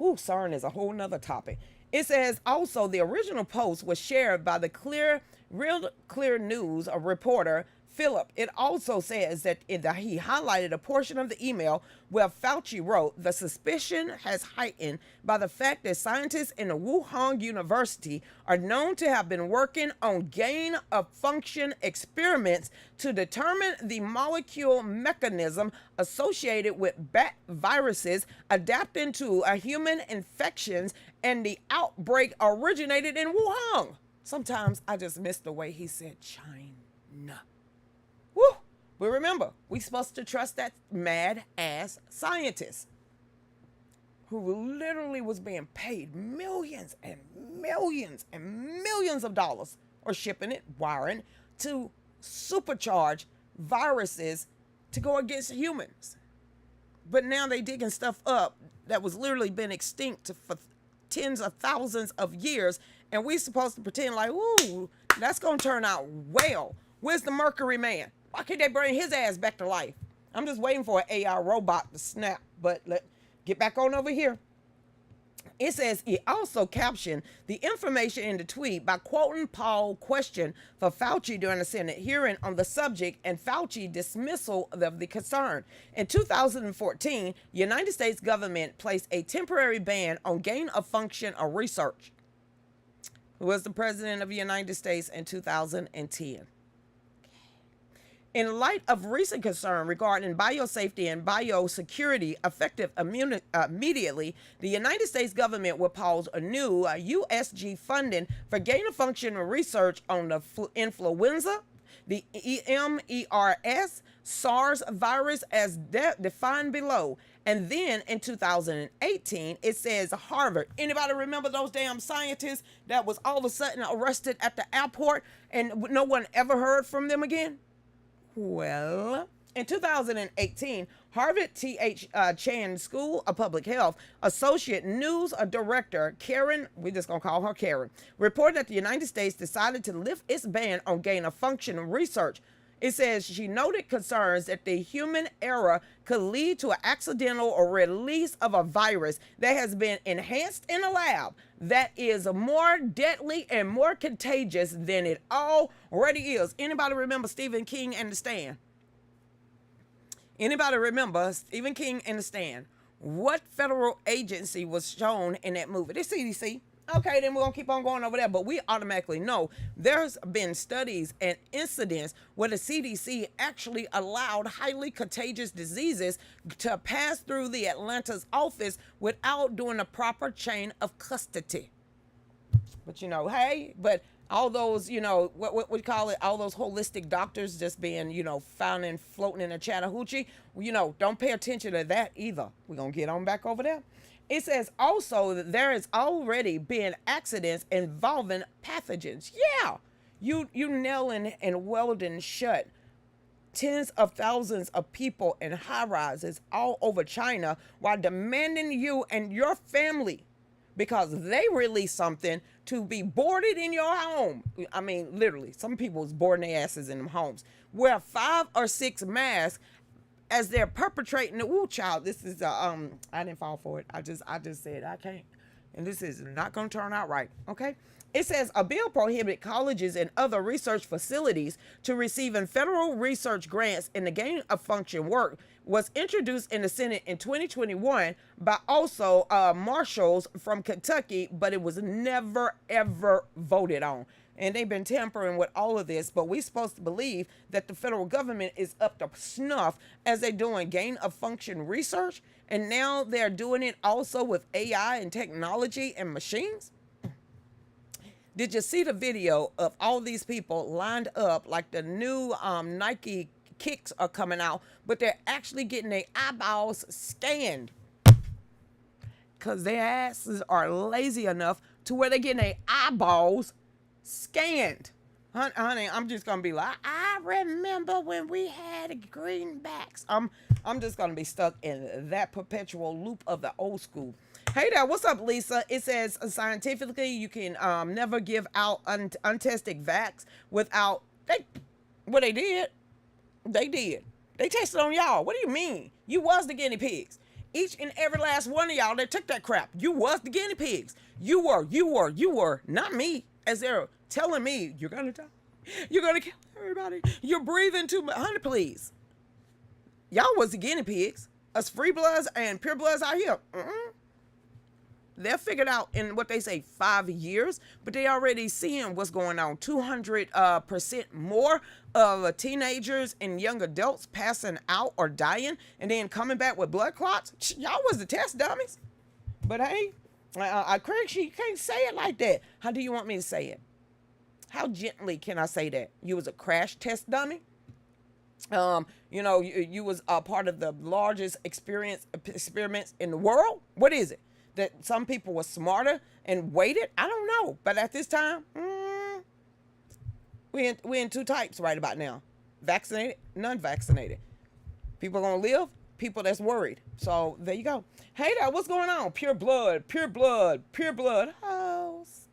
CERN is a whole nother topic. It says also the original post was shared by the Real Clear News, a reporter, Philip. It also says that he highlighted a portion of the email where Fauci wrote, the suspicion has heightened by the fact that scientists in the Wuhan University are known to have been working on gain of function experiments to determine the molecule mechanism associated with bat viruses adapting to a human infections, and the outbreak originated in Wuhan. Sometimes I just miss the way he said China. Woo! But remember, we're supposed to trust that mad-ass scientist who literally was being paid millions and millions and millions of dollars, or shipping it, wiring, to supercharge viruses to go against humans. But now they digging stuff up that was literally been extinct for tens of thousands of years, and we supposed to pretend like, ooh, that's going to turn out well. Where's the Mercury Man? Why can't they bring his ass back to life? I'm just waiting for an AI robot to snap, but get back on over here. It says he also captioned the information in the tweet by quoting Paul's question for Fauci during the Senate hearing on the subject and Fauci dismissal of the concern. In 2014, United States government placed a temporary ban on gain of function of research. Who was the president of the United States in 2010? In light of recent concern regarding biosafety and biosecurity effective immediately, the United States government will pause a new USG funding for gain-of-function research on the influenza, the MERS, SARS virus as defined below. And then in 2018, it says Harvard. Anybody remember those damn scientists that was all of a sudden arrested at the airport and no one ever heard from them again? Well, in 2018, Harvard T.H. Chan School of Public Health Associate News Director Karen, we're just going to call her Karen, reported that the United States decided to lift its ban on gain-of-function research. It says she noted concerns that the human error could lead to an accidental or release of a virus that has been enhanced in a lab that is more deadly and more contagious than it already is. Anybody remember Stephen King and The Stand? Anybody remember Stephen King and The Stand? What federal agency was shown in that movie? The CDC. Okay, then we're going to keep on going over there, but we automatically know there's been studies and incidents where the CDC actually allowed highly contagious diseases to pass through the Atlanta's office without doing a proper chain of custody. But, you know, hey, but all those, you know, what we call it, all those holistic doctors just being, you know, found and floating in a Chattahoochee, you know, don't pay attention to that either. We're going to get on back over there. It says also that there has already been accidents involving pathogens. Yeah, you nailing and welding shut tens of thousands of people in high rises all over China while demanding you and your family, because they released something, to be boarded in your home. I mean, literally, some people was boarding their asses in them homes. Wear 5 or 6 masks as they're perpetrating the child. This is I didn't fall for it. I just said I can't, and this is not going to turn out right. Okay. It says a bill prohibited colleges and other research facilities to receiving federal research grants in the gain of function work was introduced in the Senate in 2021 by also marshals from Kentucky, but it was never ever voted on. And they've been tampering with all of this, but we're supposed to believe that the federal government is up to snuff as they're doing gain of function research. And now they're doing it also with AI and technology and machines. Did you see the video of all these people lined up like the new Nike kicks are coming out, but they're actually getting their eyeballs scanned because their asses are lazy enough to where they're getting their eyeballs scanned. Honey, I'm just gonna be like, I remember when we had greenbacks. I'm just gonna be stuck in that perpetual loop of the old school. Hey there, what's up, Lisa? It says scientifically you can never give out untested vax without they did. They tested on y'all. What do you mean? You was the guinea pigs. Each and every last one of y'all that took that crap, you was the guinea pigs. You were, not me. As they're telling me, you're gonna die. You're gonna kill everybody. You're breathing too much. Honey, please. Y'all was the guinea pigs. Us free bloods and pure bloods out here. They're figured out in what they say 5 years, but they already seeing what's going on. 200% more of teenagers and young adults passing out or dying and then coming back with blood clots. Y'all was the test dummies. But hey, Craig, she can't say it like that. How do you want me to say it? How gently can I say that? You was a crash test dummy? You know, you was a part of the largest experiments in the world? What is it? That some people were smarter and waited? I don't know. But at this time, we're in 2 types right about now. Vaccinated, non-vaccinated. People are going to live, people that's worried. So there you go. Hey there, what's going on? Pure blood, pure blood, pure blood. House.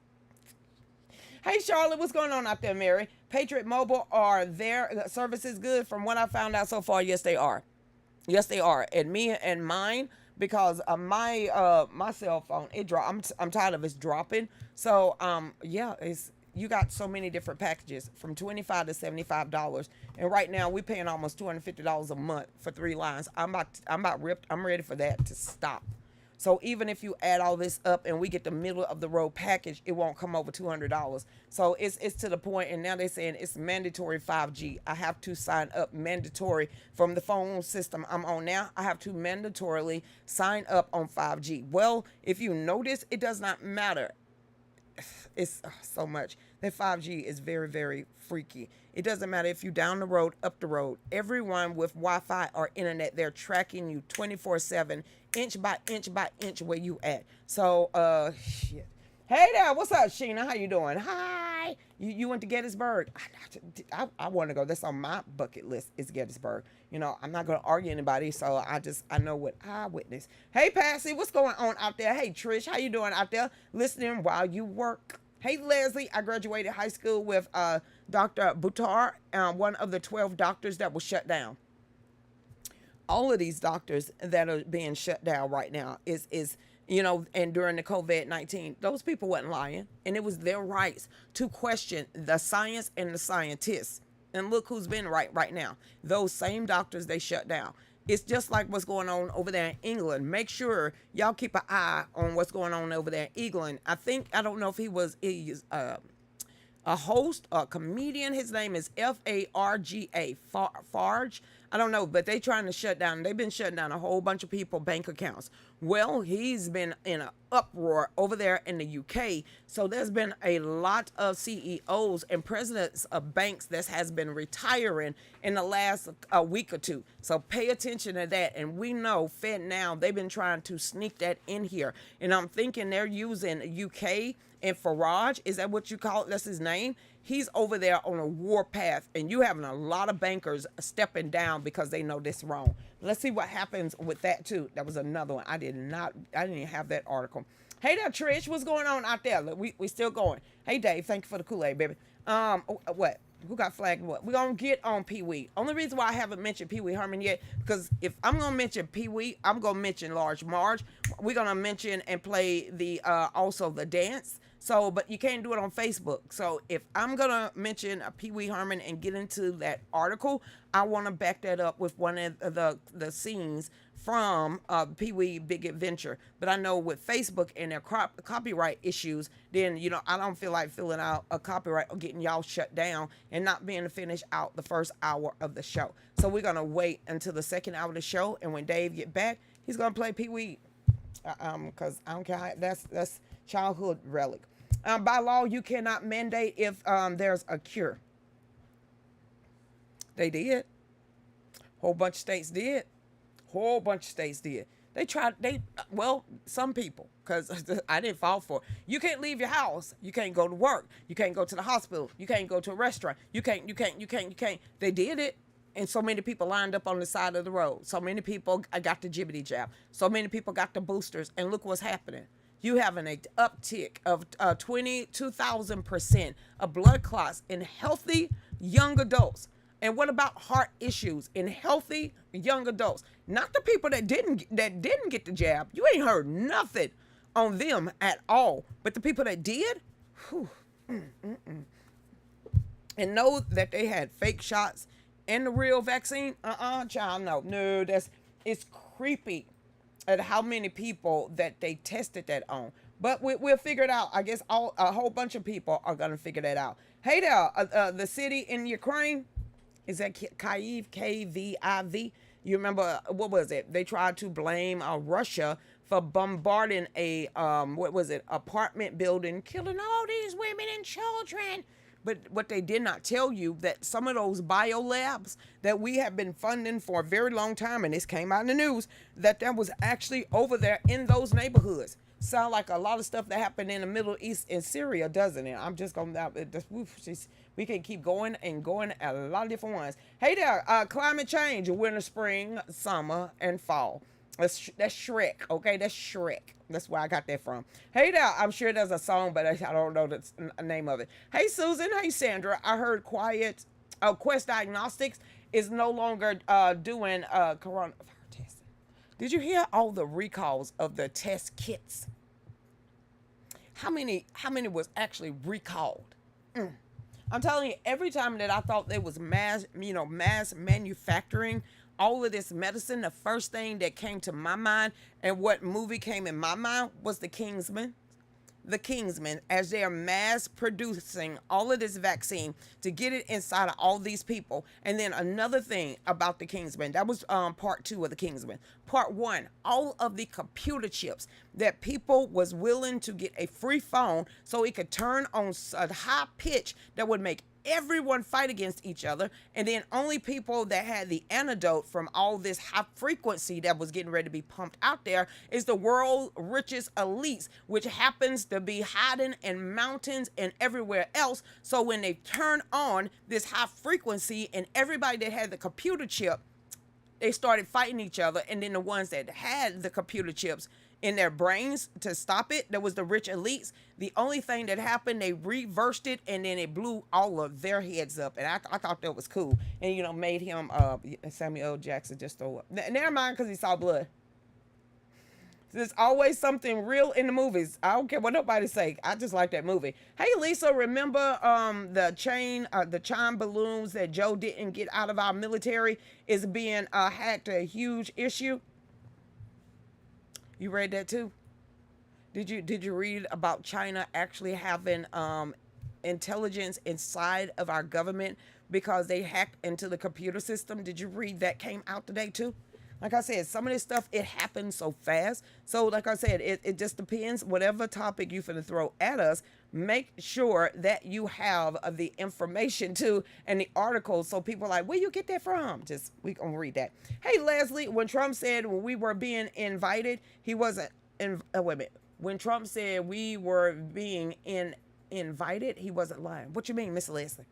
Hey Charlotte, what's going on out there, Mary? Patriot Mobile, are their services good? From what I found out so far, yes they are. Yes they are. And me and mine because my cell phone, I'm tired of it dropping. So yeah, you got so many different packages from $25 to $75, and right now we're paying almost $250 a month for 3 lines. I'm about ripped. I'm ready for that to stop. So even if you add all this up and we get the middle of the road package, it won't come over $200. So it's to the point, and now they're saying it's mandatory 5G. I have to sign up mandatory from the phone system I'm on now. I have to mandatorily sign up on 5G. Well, if you notice, it does not matter. It's so much. That 5G is very, very freaky. It doesn't matter if you down the road, up the road. Everyone with Wi-Fi or internet, they're tracking you 24/7, inch by inch by inch where you at. So, shit. Hey there, what's up, Sheena? How you doing? Hi. You went to Gettysburg? I want to go. That's on my bucket list. Is Gettysburg. You know, I'm not gonna argue anybody, so I know what I witnessed. Hey, Patsy, what's going on out there? Hey, Trish, how you doing out there? Listening while you work. Hey, Leslie, I graduated high school with Dr. Buttar, one of the 12 doctors that was shut down. All of these doctors that are being shut down right now is you know, and during the COVID-19, those people wasn't lying, and it was their rights to question the science and the scientists. And look who's been right now. Those same doctors they shut down. It's just like what's going on over there in England. Make sure y'all keep an eye on what's going on over there in England. I don't know if he's a host, a comedian. His name is Farga. Farge. I don't know, but they trying to shut down. They've been shutting down a whole bunch of people bank accounts. Well, he's been in an uproar over there in the UK. So there's been a lot of CEOs and presidents of banks that has been retiring in the last week or two. So pay attention to that. And we know Fed now, they've been trying to sneak that in here. And I'm thinking they're using UK and Farage. Is that what you call it? That's his name. He's over there on a war path, and you having a lot of bankers stepping down because they know this wrong. Let's see what happens with that too. That was another one. I didn't even have that article. Hey there, Trish. What's going on out there? Look, we still going. Hey, Dave. Thank you for the Kool-Aid, baby. What? Who got flagged? What? We're going to get on Pee Wee. Only reason why I haven't mentioned Pee Wee Herman yet, because if I'm going to mention Pee Wee, I'm going to mention Large Marge. We're going to mention and play the also the dance. So, but you can't do it on Facebook. So if I'm going to mention Pee Wee Herman and get into that article, I want to back that up with one of the scenes from Pee Wee Big Adventure. But I know with Facebook and their copyright issues, then, you know, I don't feel like filling out a copyright or getting y'all shut down and not being able to finish out the first hour of the show. So we're going to wait until the second hour of the show. And when Dave get back, he's going to play Pee Wee. Because I don't care how, that's childhood relic. By law, you cannot mandate if there's a cure. They did. Whole bunch of states did. They tried. Some people, because I didn't fall for it. You can't leave your house. You can't go to work. You can't go to the hospital. You can't go to a restaurant. You can't. They did it. And so many people lined up on the side of the road. So many people got the jibbity jab. So many people got the boosters. And look what's happening. You have an uptick of 22,000% of blood clots in healthy young adults. And what about heart issues in healthy young adults? Not the people that didn't get the jab. You ain't heard nothing on them at all. But the people that did, and know that they had fake shots and the real vaccine. Child, no, it's creepy at how many people that they tested that on. But we'll figure it out. I guess a whole bunch of people are going to figure that out. Hey there, the city in Ukraine, is that Kyiv, Kviv? You remember, what was it? They tried to blame Russia for bombarding a, apartment building, killing all these women and children. But what they did not tell you, that some of those biolabs that we have been funding for a very long time, and this came out in the news, that was actually over there in those neighborhoods. Sound like a lot of stuff that happened in the Middle East and Syria, doesn't it? I'm just going to, we can keep going and going at a lot of different ones. Hey there, climate change, winter, spring, summer, and fall. That's Shrek, okay? That's Shrek. That's where I got that from. Hey there, I'm sure there's a song, but I don't know the name of it. Hey, Susan. Hey, Sandra. I heard Quest Diagnostics is no longer doing coronavirus testing. Did you hear all the recalls of the test kits? How many was actually recalled? I'm telling you, every time that I thought there was mass manufacturing all of this medicine, the first thing that came to my mind and what movie came in my mind was The Kingsman. The Kingsman, as they are mass producing all of this vaccine to get it inside of all these people. And then another thing about The Kingsman, that was part 2 of The Kingsman. Part 1, all of the computer chips that people was willing to get a free phone so it could turn on a high pitch that would make everyone fight against each other, and then only people that had the antidote from all this high frequency that was getting ready to be pumped out there is the world's richest elites, which happens to be hiding in mountains and everywhere else. So when they turn on this high frequency and everybody that had the computer chip, they started fighting each other, and then the ones that had the computer chips in their brains to stop it, that was the rich elites. The only thing that happened, they reversed it, and then it blew all of their heads up. And I thought that was cool. And, made him, Samuel L. Jackson just throw up. Never mind, because he saw blood. There's always something real in the movies. I don't care what nobody say. I just like that movie. Hey, Lisa, remember the chime balloons that Joe didn't get out of our military is being hacked, a huge issue? You read that too? Did you read about China actually having intelligence inside of our government because they hacked into the computer system? Did you read that came out today too? Like I said, some of this stuff, it happens so fast. So like I said, it just depends. Whatever topic you finna throw at us, make sure that you have the information too and the articles, so people are like, where you get that from? Just, we gonna read that. Hey, Leslie, when Trump said when we were being invited, he wasn't, wait a minute. When Trump said we were being invited, he wasn't lying. What you mean, Miss Leslie?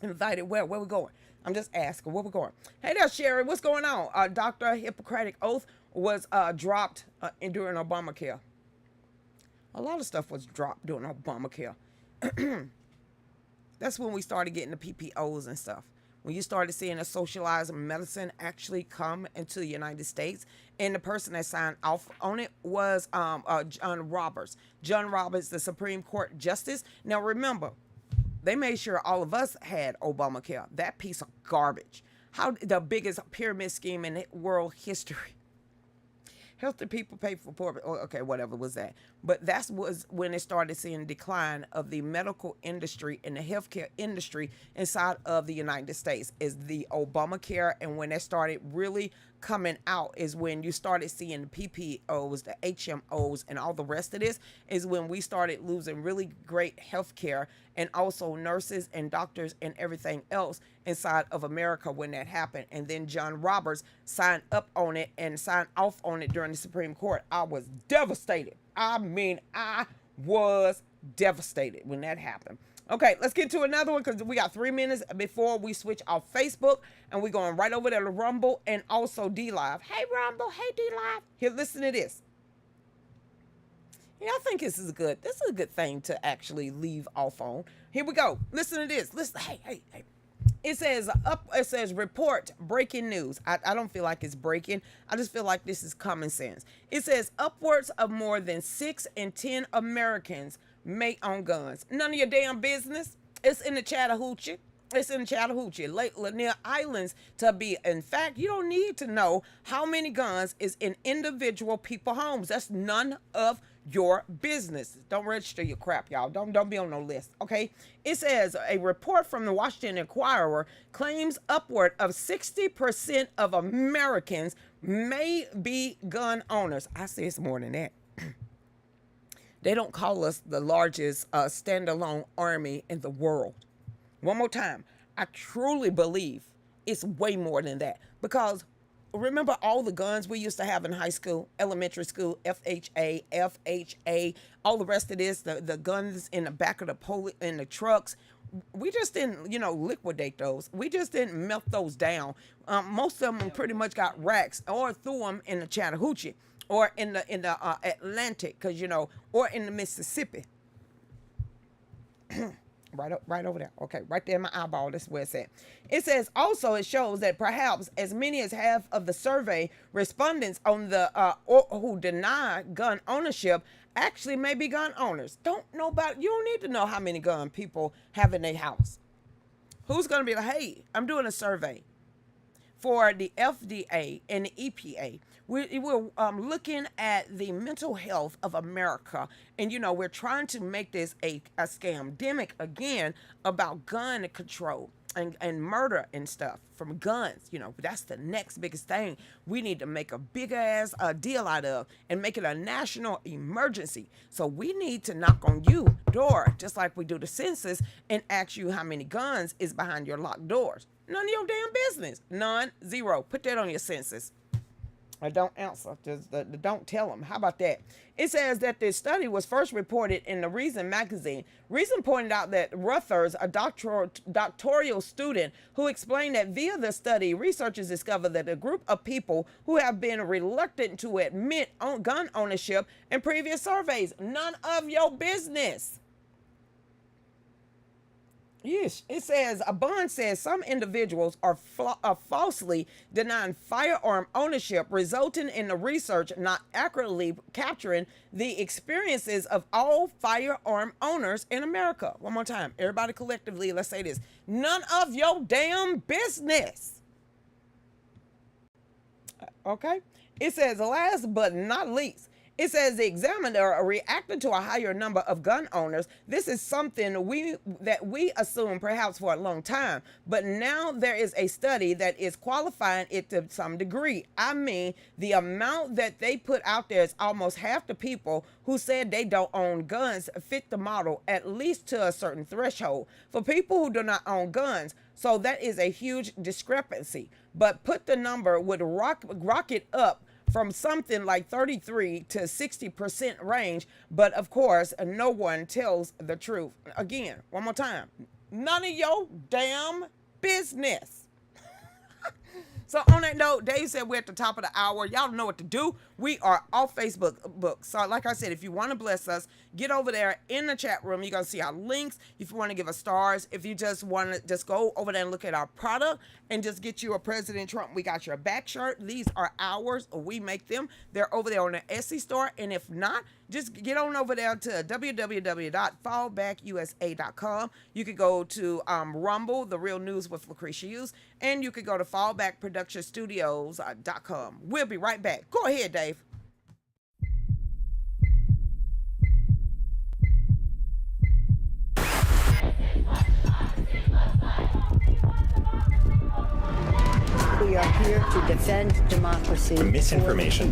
Invited where? Where we going? I'm just asking where we're going. Hey there, Sherry. What's going on? Dr. Hippocratic Oath was dropped during Obamacare. A lot of stuff was dropped during Obamacare. That's when we started getting the PPOs and stuff. When you started seeing a socialized medicine actually come into the United States. And the person that signed off on it was John Roberts. John Roberts, the Supreme Court Justice. Now remember, they made sure all of us had Obamacare. That piece of garbage. How the biggest pyramid scheme in world history. Healthy people pay for poor. Okay, whatever was that. But that was when it started seeing decline of the medical industry and the healthcare industry inside of the United States is the Obamacare. And when that started really coming out is when you started seeing the PPOs, the HMOs, and all the rest of this is when we started losing really great healthcare and also nurses and doctors and everything else inside of America when that happened. And then John Roberts signed up on it and signed off on it during the Supreme Court. I was devastated. I mean, I was devastated when that happened. Okay, let's get to another one because we got 3 minutes before we switch off Facebook, and we're going right over there to Rumble and also D-Live. Hey, Rumble. Hey, D-Live. Here, listen to this. Yeah, I think this is good. This is a good thing to actually leave off on. Here we go. Listen to this. Listen. Hey. It says report breaking news. I don't feel like it's breaking. I just feel like this is common sense. It says upwards of more than 6 in 10 Americans may own guns. None of your damn business. It's in the Chattahoochee. Lake Lanier Islands to be. In fact, you don't need to know how many guns is in individual people homes. That's none of your business. Don't register your crap, y'all. Don't be on no list, okay? It says a report from the Washington Inquirer claims upward of 60% of Americans may be gun owners. I say it's more than that. They don't call us the largest standalone army in the world. One more time, I truly believe it's way more than that. Because remember all the guns we used to have in high school, elementary school, FHA, all the rest of this, the guns in the back of in the trucks. We just didn't, liquidate those. We just didn't melt those down. Most of them pretty much got racks or threw them in the Chattahoochee or in the Atlantic, or in the Mississippi. Right over there. Okay, right there in my eyeball. That's where it's at. It says also it shows that perhaps as many as half of the survey respondents on the who deny gun ownership actually may be gun owners. You don't need to know how many gun people have in their house. Who's gonna be like, hey, I'm doing a survey for the FDA and the EPA. We're looking at the mental health of America. And, we're trying to make this a scamdemic again about gun control and murder and stuff from guns. That's the next biggest thing we need to make a big ass deal out of and make it a national emergency. So we need to knock on your door, just like we do the census, and ask you how many guns is behind your locked doors. None of your damn business. None. Zero. Put that on your census. Or don't answer. Just don't tell them. How about that? It says that this study was first reported in the Reason magazine. Reason pointed out that Ruther's, a doctoral student, who explained that via the study, researchers discovered that a group of people who have been reluctant to admit gun ownership in previous surveys. None of your business. Yes, it says, a bond says some individuals are falsely denying firearm ownership, resulting in the research not accurately capturing the experiences of all firearm owners in America. One more time, everybody collectively, let's say this. None of your damn business. Okay? It says, last but not least, it says the examiner reacted to a higher number of gun owners. This is something that we assume perhaps for a long time, but now there is a study that is qualifying it to some degree. I mean, the amount that they put out there is almost half the people who said they don't own guns fit the model, at least to a certain threshold. For people who do not own guns, so that is a huge discrepancy. But put the number would rocket up from something like 33 to 60% range, but of course, no one tells the truth. Again, one more time, none of your damn business. So on that note, Dave said we're at the top of the hour. Y'all know what to do. We are off Facebook. So like I said, if you want to bless us, get over there in the chat room. You're going to see our links. If you want to give us stars, if you just want to just go over there and look at our product and just get you a President Trump, we got your back shirt. These are ours. We make them. They're over there on the Etsy store. And if not, just get on over there to www.fallbackusa.com. You could go to Rumble, The Real News with Lucretia Hughes, and you could go to fallbackproductionstudios.com. We'll be right back. Go ahead, Dave. We are here to defend democracy. Misinformation